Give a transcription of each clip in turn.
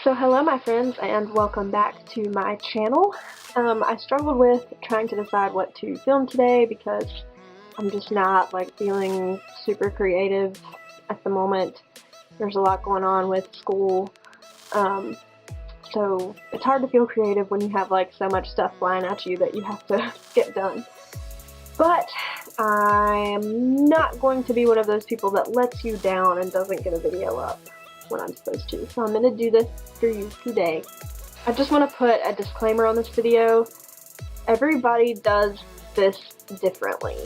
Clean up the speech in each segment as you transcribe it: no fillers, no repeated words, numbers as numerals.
So hello my friends and welcome back to my channel. I struggled with trying to decide what to film today because I'm just not feeling super creative at the moment. There's a lot going on with school, so it's hard to feel creative when you have so much stuff flying at you that you have to get done. But I'm not going to be one of those people that lets you down and doesn't get a video up when I'm supposed to. So I'm going to do this for you today. I just want to put a disclaimer on this video. Everybody does this differently.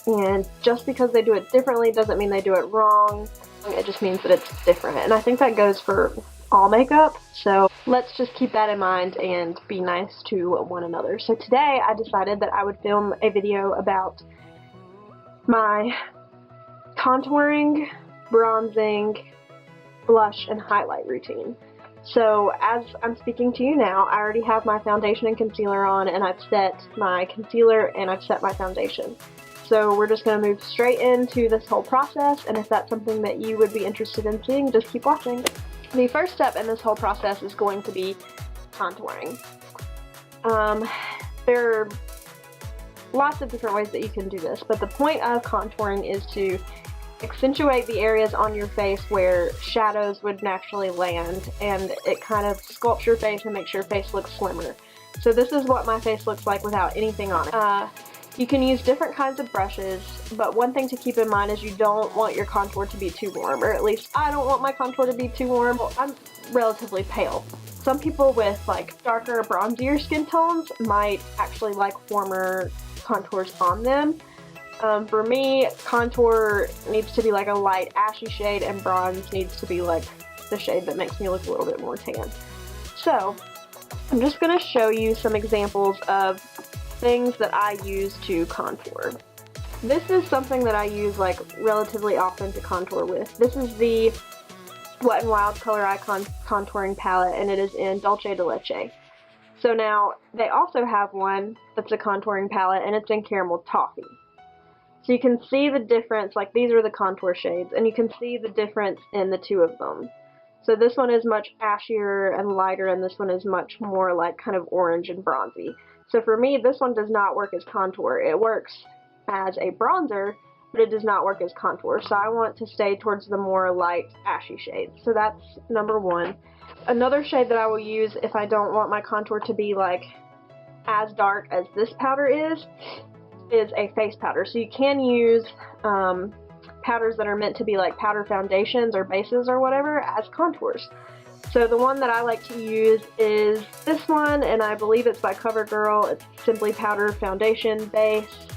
And just because they do it differently doesn't mean they do it wrong. It just means that it's different. And I think that goes for all makeup. So let's just keep that in mind and be nice to one another. So today I decided that I would film a video about my contouring, bronzing, blush, and highlight routine. So as I'm speaking to you now, I already have my foundation and concealer on, and I've set my concealer and I've set my foundation. So we're just going to move straight into this whole process, and if that's something that you would be interested in seeing, just keep watching. The first step in this whole process is going to be contouring. There are lots of different ways that you can do this, but the point of contouring is to accentuate the areas on your face where shadows would naturally land, and it kind of sculpts your face and makes your face look slimmer. So this is what my face looks like without anything on it. You can use different kinds of brushes, but one thing to keep in mind is you don't want your contour to be too warm, or at least I don't want my contour to be too warm. I'm relatively pale. Some people with darker, bronzier skin tones might actually like warmer contours on them. For me, contour needs to be a light ashy shade, and bronze needs to be the shade that makes me look a little bit more tan. So I'm just going to show you some examples of things that I use to contour. This is something that I use relatively often to contour with. This is the Wet n Wild Color Icon contouring palette, and it is in Dulce de Leche. So now they also have one that's a contouring palette, and it's in Caramel Toffee. So you can see the difference, these are the contour shades, and you can see the difference in the two of them. So this one is much ashier and lighter, and this one is much more kind of orange and bronzy. So for me, this one does not work as contour. It works as a bronzer, but it does not work as contour. So I want to stay towards the more light ashy shades. So that's number one. Another shade that I will use if I don't want my contour to be as dark as this powder is a face powder. So you can use powders that are meant to be powder foundations or bases or whatever as contours. So the one that I like to use is this one, and I believe it's by CoverGirl. It's Simply Powder Foundation Base.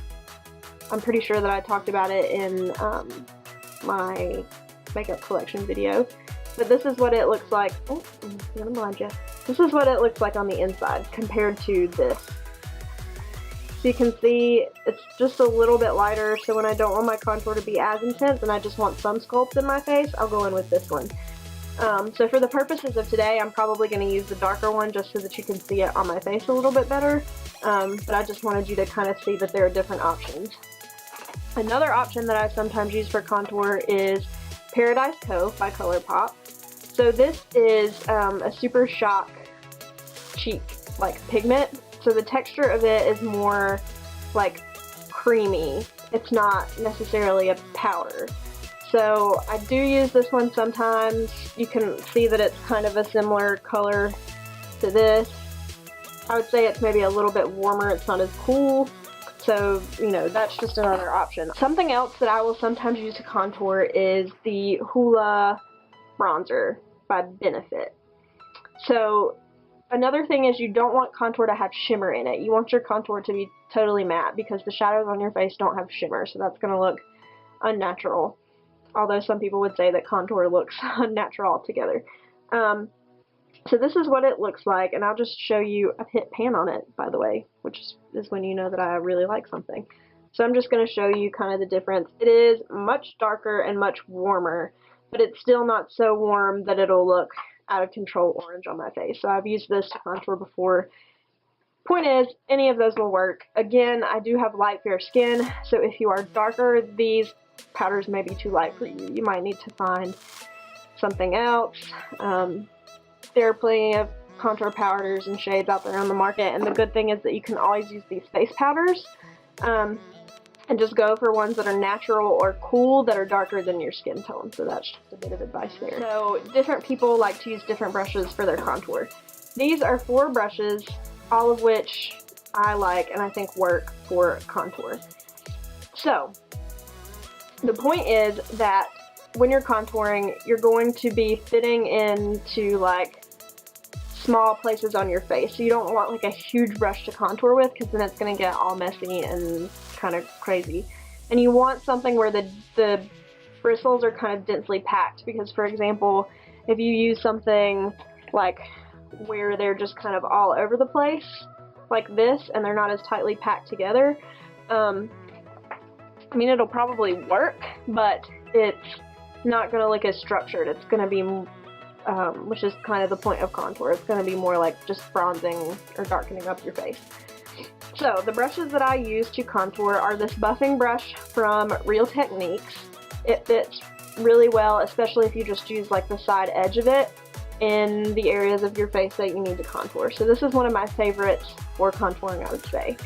I'm pretty sure that I talked about it in my makeup collection video. But this is what it looks like. Oh, I'm gonna blind you. This is what it looks like on the inside compared to this. So you can see it's just a little bit lighter, so when I don't want my contour to be as intense and I just want some sculpt in my face, I'll go in with this one. So for the purposes of today, I'm probably going to use the darker one just so that you can see it on my face a little bit better, but I just wanted you to kind of see that there are different options. Another option that I sometimes use for contour is Paradise Cove by ColourPop. So this is a super shock cheek pigment. So the texture of it is more creamy. It's not necessarily a powder. So I do use this one sometimes. You can see that it's kind of a similar color to this. I would say it's maybe a little bit warmer. It's not as cool. So, that's just another option. Something else that I will sometimes use to contour is the Hoola bronzer by Benefit. So another thing is you don't want contour to have shimmer in it. You want your contour to be totally matte because the shadows on your face don't have shimmer, so that's going to look unnatural. Although some people would say that contour looks unnatural altogether. So this is what it looks like, and I'll just show you. I've hit pan on it, by the way, which is when you know that I really like something. So I'm just going to show you kind of the difference. It is much darker and much warmer, but it's still not so warm that it'll look out of control orange on my face. So I've used this to contour before. Point is, any of those will work. Again, I do have light fair skin, so if you are darker, these powders may be too light for you. You might need to find something else. There are plenty of contour powders and shades out there on the market, and the good thing is that you can always use these face powders, and just go for ones that are natural or cool that are darker than your skin tone. So that's just a bit of advice there. So different people like to use different brushes for their contour. These are 4 brushes, all of which I like and I think work for contour. So the point is that when you're contouring, you're going to be fitting into like small places on your face. So you don't want like a huge brush to contour with, because then it's going to get all messy and kind of crazy. And you want something where the bristles are kind of densely packed, because for example, if you use something like where they're just kind of all over the place like this and they're not as tightly packed together, I mean, it'll probably work, but it's not going to look as structured. It's going to be which is kind of the point of contour. It's going to be more like just bronzing or darkening up your face. So the brushes that I use to contour are this buffing brush from Real Techniques. It fits really well, especially if you just use like the side edge of it in the areas of your face that you need to contour. So this is one of my favorites for contouring, I would say.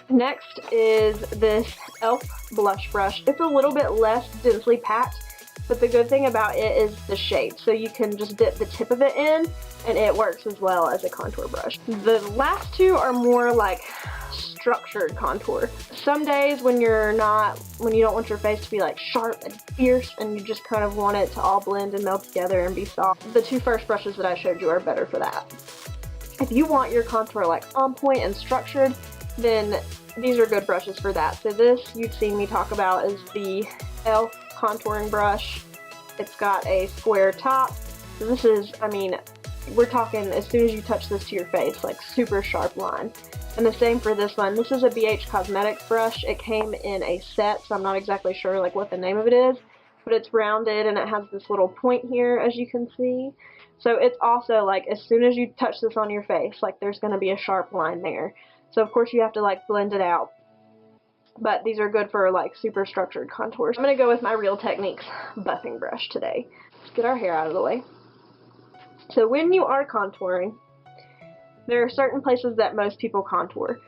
Next is this e.l.f. blush brush. It's a little bit less densely packed, but the good thing about it is the shape. So you can just dip the tip of it in and it works as well as a contour brush. The last 2 are more like structured contour. Some days when you don't want your face to be like sharp and fierce and you just kind of want it to all blend and meld together and be soft, the 2 first brushes that I showed you are better for that. If you want your contour like on point and structured, then these are good brushes for that. So this you've seen me talk about is the e.l.f. contouring brush. It's got a square top. So this is, I mean, we're talking as soon as you touch this to your face, like super sharp line. And the same for this one. This is a BH Cosmetics brush. It came in a set, so I'm not exactly sure like what the name of it is, but it's rounded and it has this little point here, as you can see. So it's also like as soon as you touch this on your face, like there's going to be a sharp line there. So of course you have to like blend it out. But these are good for like super structured contours. I'm going to go with my Real Techniques buffing brush today. Let's get our hair out of the way. So when you are contouring, there are certain places that most people contour.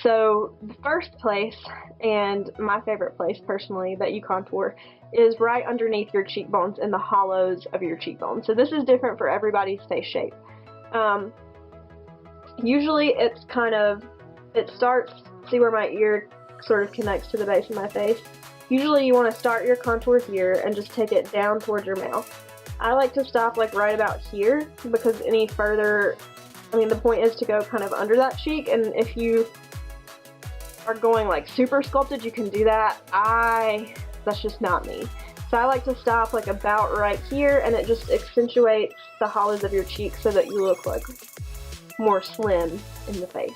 So the first place, and my favorite place personally that you contour, is right underneath your cheekbones in the hollows of your cheekbones. So this is different for everybody's face shape. Usually it's kind of, it starts, see where my ear sort of connects to the base of my face? Usually you want to start your contour here and just take it down towards your mouth. I like to stop like right about here, because any further, I mean, the point is to go kind of under that cheek, and if you are going like super sculpted, you can do that. That's just not me. So I like to stop like about right here, and it just accentuates the hollows of your cheeks so that you look like more slim in the face.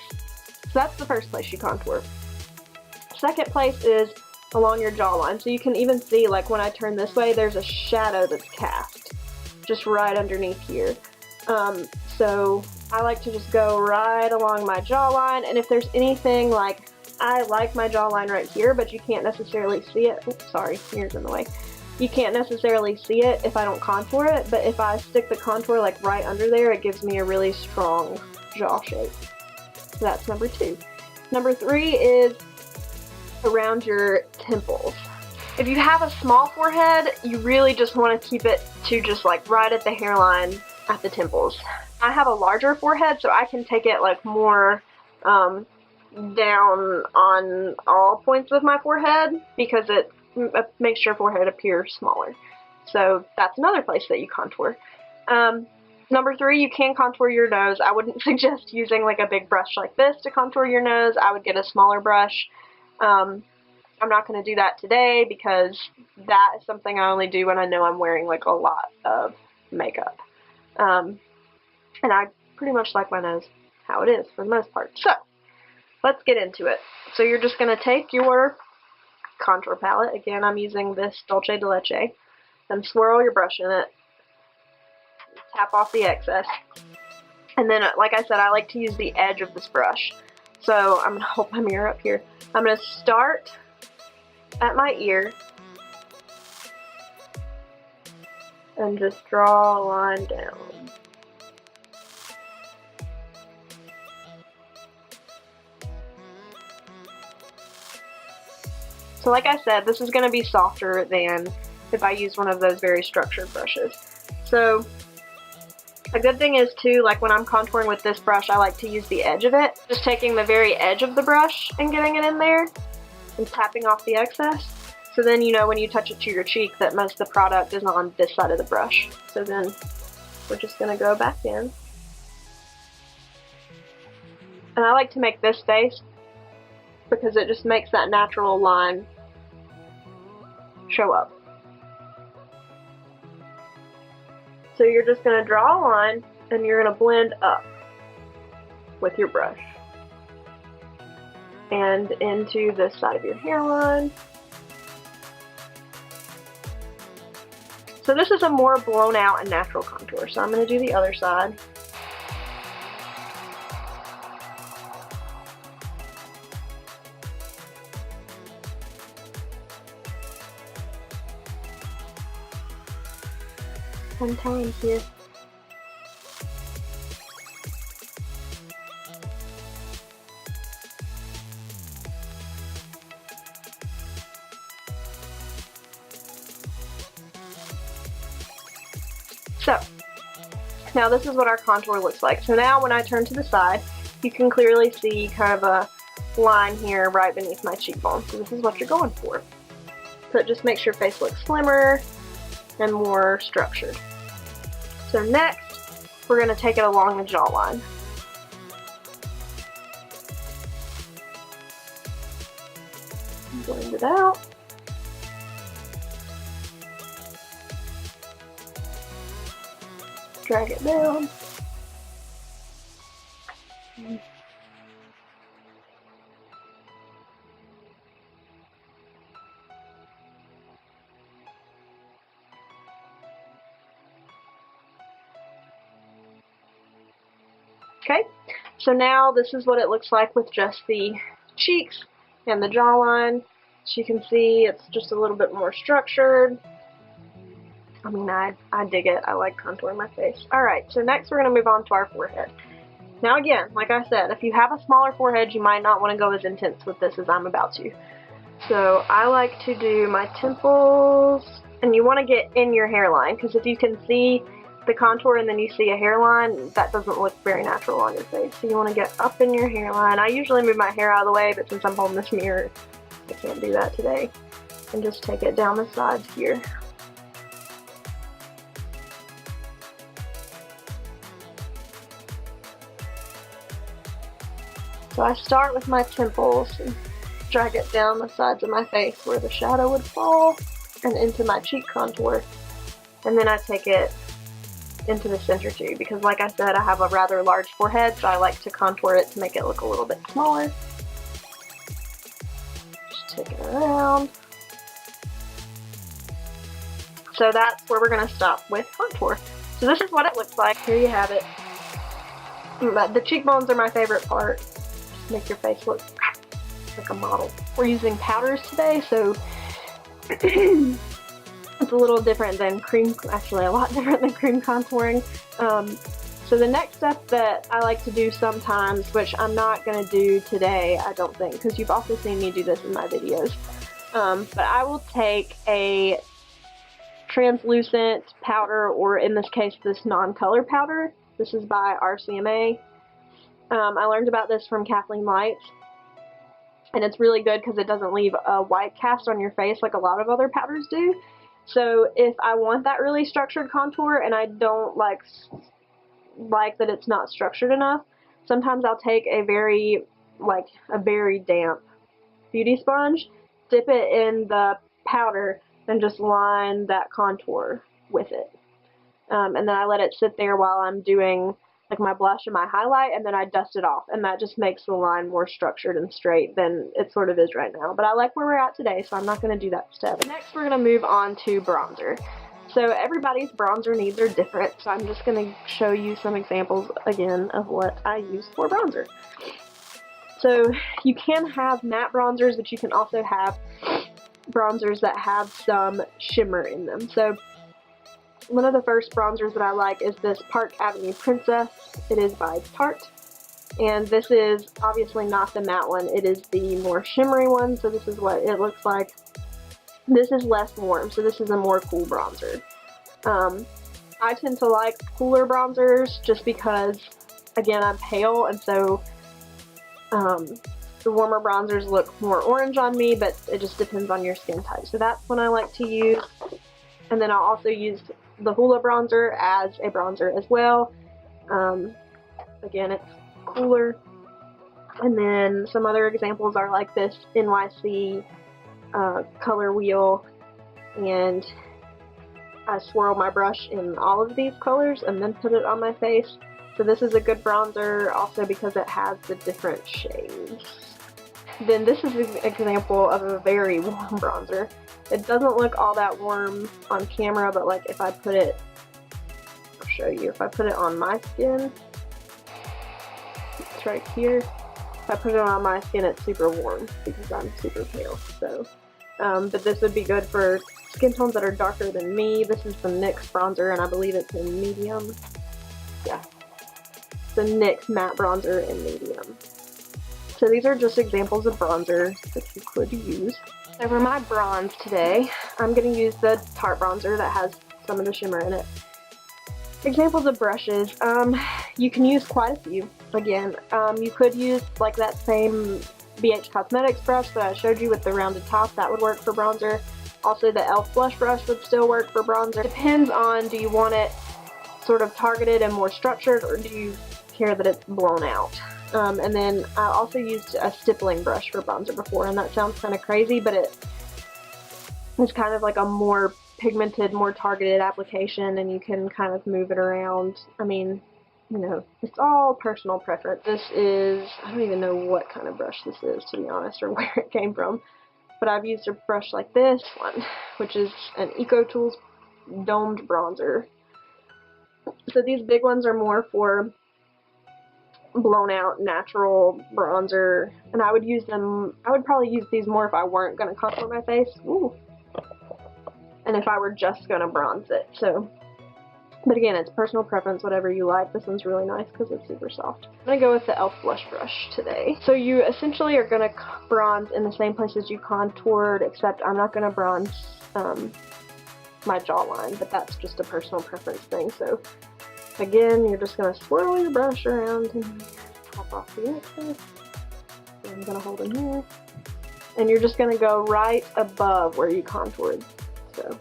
So that's the first place you contour. Second place is along your jawline. So you can even see, like when I turn this way, there's a shadow that's cast just right underneath here. So I like to just go right along my jawline, and if there's anything like, I like my jawline right here, but you can't necessarily see it. Oops, sorry, ears in the way. You can't necessarily see it if I don't contour it, but if I stick the contour like right under there, it gives me a really strong jaw shape. So that's number 2. Number 3 is around your temples. If you have a small forehead, you really just want to keep it to just like right at the hairline at the temples. I have a larger forehead, so I can take it like more down on all points of my forehead, because it makes your forehead appear smaller. So that's another place that you contour. Number 3, you can contour your nose. I wouldn't suggest using like a big brush like this to contour your nose. I would get a smaller brush. I'm not going to do that today, because that is something I only do when I know I'm wearing like a lot of makeup. And I pretty much like my nose how it is for the most part. So let's get into it. So you're just going to take your contour palette. Again, I'm using this Dulce de Leche, and swirl your brush in it. Tap off the excess. And then, like I said, I like to use the edge of this brush. So I'm going to hold my mirror up here. I'm going to start at my ear, and just draw a line down. So like I said, this is going to be softer than if I use one of those very structured brushes. So a good thing is too, like when I'm contouring with this brush, I like to use the edge of it. Just taking the very edge of the brush and getting it in there and tapping off the excess. So then you know when you touch it to your cheek that most of the product is on this side of the brush. So then we're just going to go back in. And I like to make this face because it just makes that natural line show up. So you're just going to draw a line and you're going to blend up with your brush and into this side of your hairline. So this is a more blown out and natural contour, so I'm going to do the other side. Fun times here. So, now this is what our contour looks like. So now when I turn to the side, you can clearly see kind of a line here right beneath my cheekbone. So this is what you're going for. So it just makes your face look slimmer and more structured. So next, we're going to take it along the jawline. Blend it out. Drag it down. Okay, so now this is what it looks like with just the cheeks and the jawline. As you can see, it's just a little bit more structured. I mean, I dig it. I like contouring my face. Alright, so next we're going to move on to our forehead. Now again, like I said, if you have a smaller forehead, you might not want to go as intense with this as I'm about to. So I like to do my temples, and you want to get in your hairline, because if you can see the contour and then you see a hairline, that doesn't look very natural on your face. So you want to get up in your hairline. I usually move my hair out of the way, but since I'm holding this mirror, I can't do that today. And just take it down the sides here. So I start with my temples and drag it down the sides of my face where the shadow would fall and into my cheek contour. And then I take it into the center too, because like I said, I have a rather large forehead, so I like to contour it to make it look a little bit smaller. Just take it around. So that's where we're going to stop with contour. So this is what it looks like. Here you have it. The cheekbones are my favorite part. Just make your face look like a model. We're using powders today, so it's a little different than cream, actually a lot different than cream contouring. So the next step that I like to do sometimes, which I'm not going to do today, I don't think, because you've also seen me do this in my videos, but I will take a translucent powder, or in this case, this non-color powder. This is by RCMA. I learned about this from Kathleen Lights, and it's really good because it doesn't leave a white cast on your face like a lot of other powders do. So if I want that really structured contour and I don't like that it's not structured enough, sometimes I'll take a very damp beauty sponge, dip it in the powder, and just line that contour with it. And then I let it sit there while I'm doing like my blush and my highlight, and then I dust it off, and that just makes the line more structured and straight than it sort of is right now. But I like where we're at today, so I'm not going to do that step. Next, we're going to move on to bronzer. So everybody's bronzer needs are different, so I'm just going to show you some examples again of what I use for bronzer. So you can have matte bronzers, but you can also have bronzers that have some shimmer in them. So One of the first bronzers that I like is this Park Avenue Princess. It is by Tarte. And this is obviously not the matte one, it is the more shimmery one, so this is what it looks like. This is less warm, so this is a more cool bronzer. I tend to like cooler bronzers just because, again, I'm pale, and so the warmer bronzers look more orange on me, but it just depends on your skin type. So that's one I like to use. And then I'll also use the Hoola bronzer as a bronzer as well. Again, it's cooler. And then some other examples are like this NYC color wheel, and I swirl my brush in all of these colors and then put it on my face. So this is a good bronzer also because it has the different shades. Then this is an example of a very warm bronzer. It doesn't look all that warm on camera, but like if I put it, I'll show you, if I put it on my skin, it's right here. If I put it on my skin, it's super warm because I'm super pale. So, but this would be good for skin tones that are darker than me. This is the NYX bronzer, and I believe it's in medium. Yeah, the NYX matte bronzer in medium. So these are just examples of bronzers that you could use. So for my bronze today, I'm going to use the Tarte bronzer that has some of the shimmer in it. Examples of brushes, you can use quite a few. Again, you could use like that same BH Cosmetics brush that I showed you with the rounded top. That would work for bronzer. Also, the e.l.f. blush brush would still work for bronzer. Depends on, do you want it sort of targeted and more structured, or do you care that it's blown out? And then I also used a stippling brush for bronzer before, and that sounds kind of crazy, but it's kind of like a more pigmented, more targeted application, and you can kind of move it around. I mean, you know, it's all personal preference. This is, I don't even know what kind of brush this is, to be honest, or where it came from, but I've used a brush like this one, which is an EcoTools domed bronzer. So these big ones are more for blown out natural bronzer, and I would use them, I would probably use these more if I weren't going to contour my face. Ooh. And if I were just going to bronze it. So, but again, it's personal preference, whatever you like. This one's really nice because it's super soft. I'm going to go with the e.l.f. blush brush today. So you essentially are going to bronze in the same places you contoured, except I'm not going to bronze my jawline, but that's just a personal preference thing. So again, you're just going to swirl your brush around and pop off the excess. I'm going to hold in here. And you're just going to go right above where you contoured. So.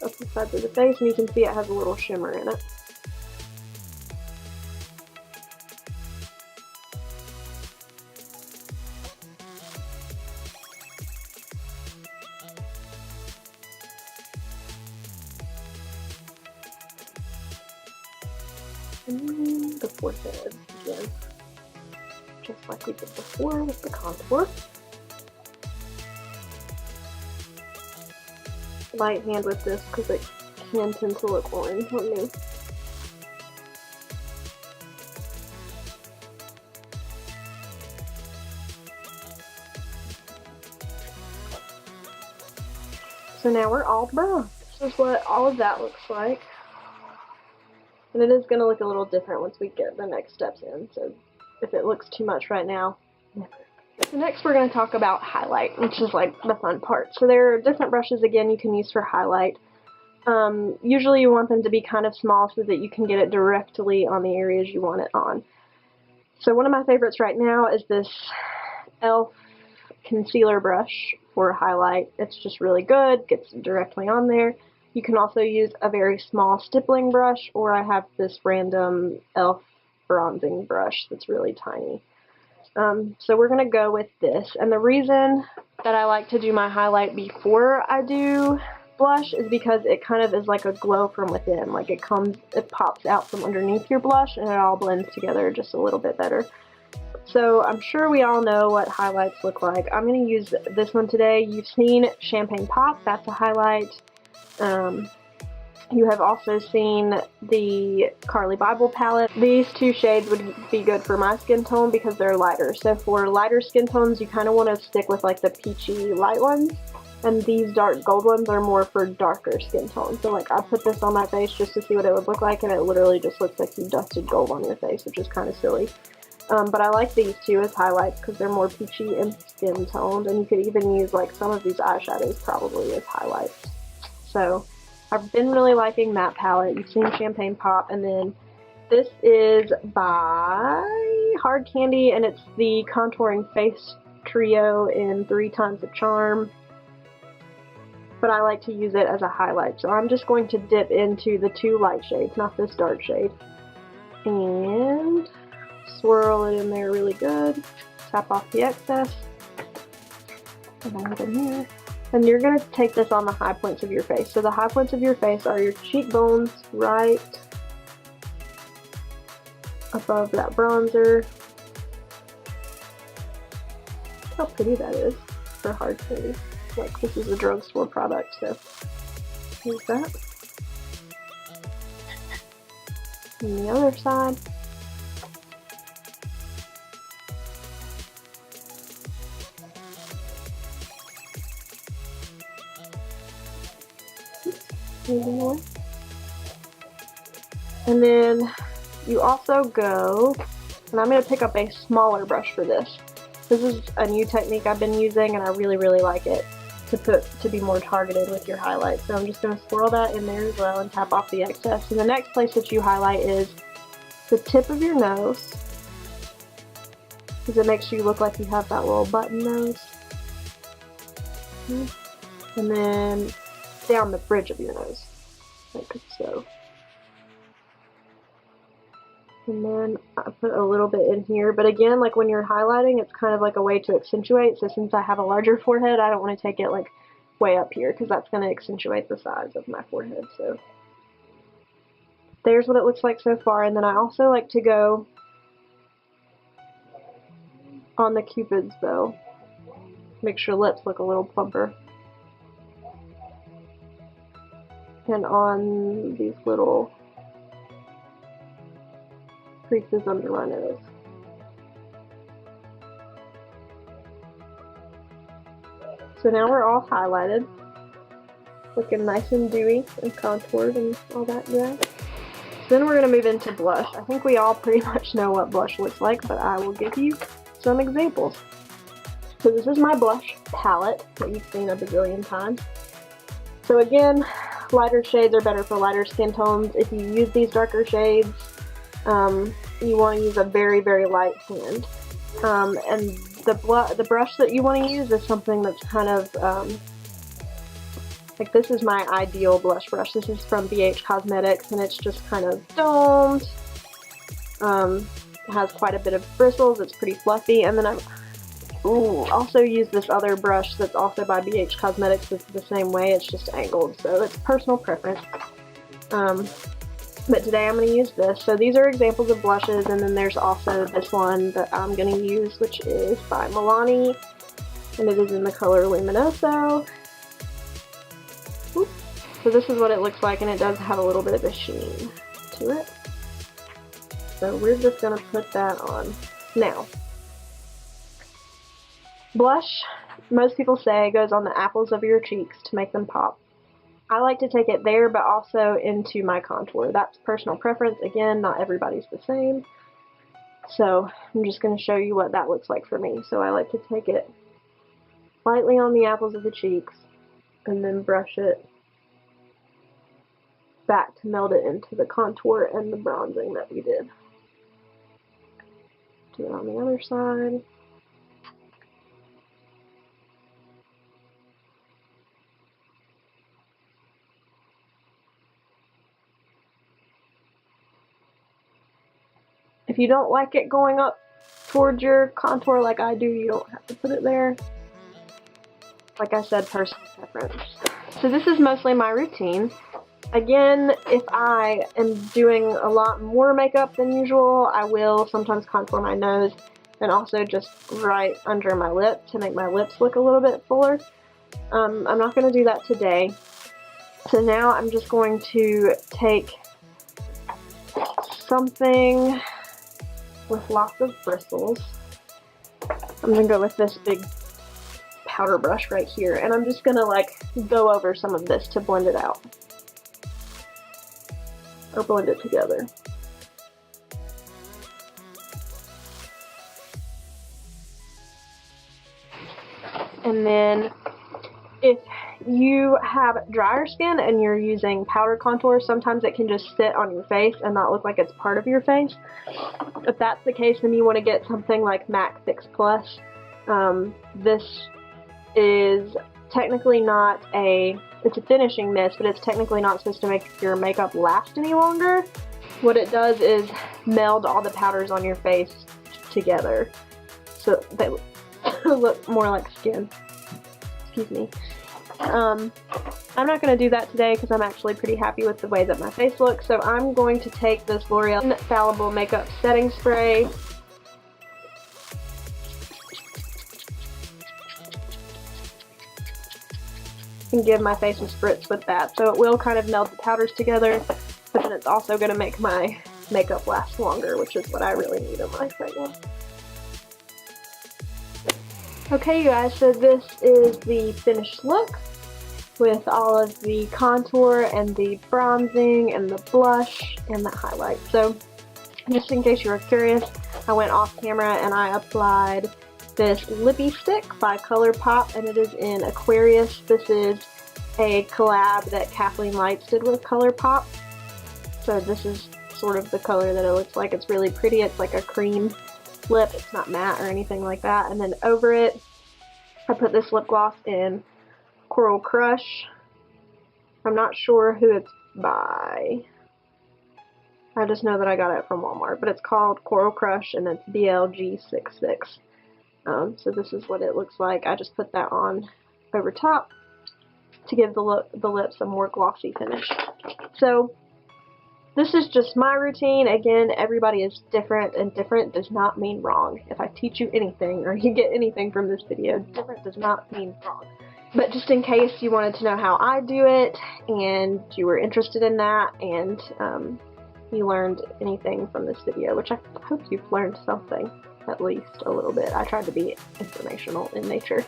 Up the sides of the face, and you can see it has a little shimmer in it. And the forehead again, just like we did before with the contour. Light hand with this because it can tend to look orange on me. So now we're all bronzed. This is what all of that looks like. And it is going to look a little different once we get the next steps in, so if it looks too much right now, never. So next we're going to talk about highlight, which is like the fun part. So there are different brushes, again, you can use for highlight. Usually you want them to be kind of small so that you can get it directly on the areas you want it on. So one of my favorites right now is this e.l.f. concealer brush for highlight. It's just really good, gets directly on there. You can also use a very small stippling brush, or I have this random e.l.f. bronzing brush that's really tiny. So we're going to go with this, and the reason that I like to do my highlight before I do blush is because it kind of is like a glow from within, like it pops out from underneath your blush and it all blends together just a little bit better. So I'm sure we all know what highlights look like. I'm going to use this one today. You've seen Champagne Pop, that's a highlight. You have also seen the Carly Bible palette. These two shades would be good for my skin tone because they're lighter. So for lighter skin tones, you kind of want to stick with like the peachy light ones. And these dark gold ones are more for darker skin tones. So like I put this on my face just to see what it would look like, and it literally just looks like you dusted gold on your face, which is kind of silly. But I like these two as highlights because they're more peachy and skin toned, and you could even use like some of these eyeshadows probably as highlights. So I've been really liking that palette. You've seen Champagne Pop, and then this is by Hard Candy, and it's the Contouring Face Trio in 3 Times the Charm. But I like to use it as a highlight, so I'm just going to dip into the 2 light shades, not this dark shade, and swirl it in there really good. Tap off the excess, and add it in here. And you're going to take this on the high points of your face. So the high points of your face are your cheekbones right above that bronzer. Look how pretty that is for Hard Candy. Like, this is a drugstore product, so use that. And the other side. And then you also go, and I'm going to pick up a smaller brush for this. This is a new technique I've been using, and I really, really like it to be more targeted with your highlights. So I'm just going to swirl that in there as well and tap off the excess. And the next place that you highlight is the tip of your nose, because it makes you look like you have that little button nose. And then down the bridge of your nose, like so. And then I put a little bit in here, but again, like when you're highlighting, it's kind of like a way to accentuate. So since I have a larger forehead, I don't want to take it like way up here because that's going to accentuate the size of my forehead. So there's what it looks like so far. And then I also like to go on the Cupid's bow. Makes your lips look a little plumper. And on these little creases under my nose. So now we're all highlighted, looking nice and dewy and contoured and all that jazz. So then we're going to move into blush. I think we all pretty much know what blush looks like, but I will give you some examples. So this is my blush palette that you've seen a bazillion times. So again, lighter shades are better for lighter skin tones. If you use these darker shades, you want to use a very, very light hand. And the brush that you want to use is something that's kind of, like this is my ideal blush brush. This is from BH Cosmetics, and it's just kind of domed. It has quite a bit of bristles. It's pretty fluffy. And then I also use this other brush that's also by BH Cosmetics. It's the same way. It's just angled, so it's personal preference. But today I'm going to use this. So these are examples of blushes, and then there's also this one that I'm going to use, which is by Milani, and it is in the color Luminoso. So this is what it looks like, and it does have a little bit of a sheen to it. So we're just going to put that on. Now, blush, most people say, goes on the apples of your cheeks to make them pop. I like to take it there, but also into my contour. That's personal preference. Again, not everybody's the same. So I'm just going to show you what that looks like for me. So I like to take it lightly on the apples of the cheeks and then brush it back to meld it into the contour and the bronzing that we did. Do it on the other side. If you don't like it going up towards your contour like I do, you don't have to put it there. Like I said, personal preference. So this is mostly my routine. Again, if I am doing a lot more makeup than usual, I will sometimes contour my nose and also just right under my lip to make my lips look a little bit fuller. I'm not going to do that today. So now I'm just going to take something with lots of bristles. I'm going to go with this big powder brush right here, and I'm just going to like go over some of this to blend it out. Or blend it together. And then if you have drier skin and you're using powder contour, sometimes it can just sit on your face and not look like it's part of your face. If that's the case, then you want to get something like MAC Fix Plus. This is technically not it's a finishing mist, but it's technically not supposed to make your makeup last any longer. What it does is meld all the powders on your face together so they look more like skin. Excuse me. I'm not going to do that today because I'm actually pretty happy with the way that my face looks, so I'm going to take this L'Oreal Infallible Makeup Setting Spray and give my face a spritz with that. So it will kind of meld the powders together, but then it's also going to make my makeup last longer, which is what I really need in life right now. Okay, you guys, so this is the finished look with all of the contour and the bronzing and the blush and the highlight. So just in case you were curious, I went off camera and I applied this lippy stick by ColourPop, and it is in Aquarius. This is a collab that Kathleen Lights did with ColourPop. So this is sort of the color that it looks like. It's really pretty. It's like a cream lip. It's not matte or anything like that. And then over it, I put this lip gloss in Coral Crush. I'm not sure who it's by. I just know that I got it from Walmart, but it's called Coral Crush and it's BLG66. So this is what it looks like. I just put that on over top to give the lip some more glossy finish. So this is just my routine. Again, everybody is different, and different does not mean wrong. If I teach you anything or you get anything from this video, different does not mean wrong. But just in case you wanted to know how I do it and you were interested in that and you learned anything from this video, which I hope you've learned something, at least a little bit. I tried to be informational in nature.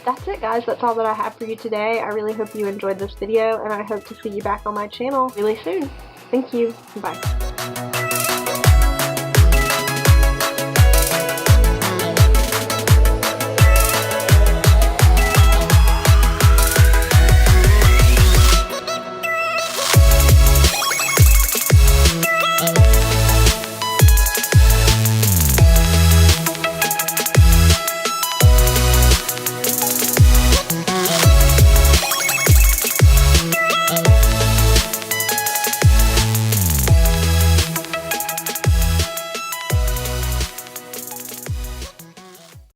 That's it, guys. That's all that I have for you today. I really hope you enjoyed this video, and I hope to see you back on my channel really soon. Thank you. Bye.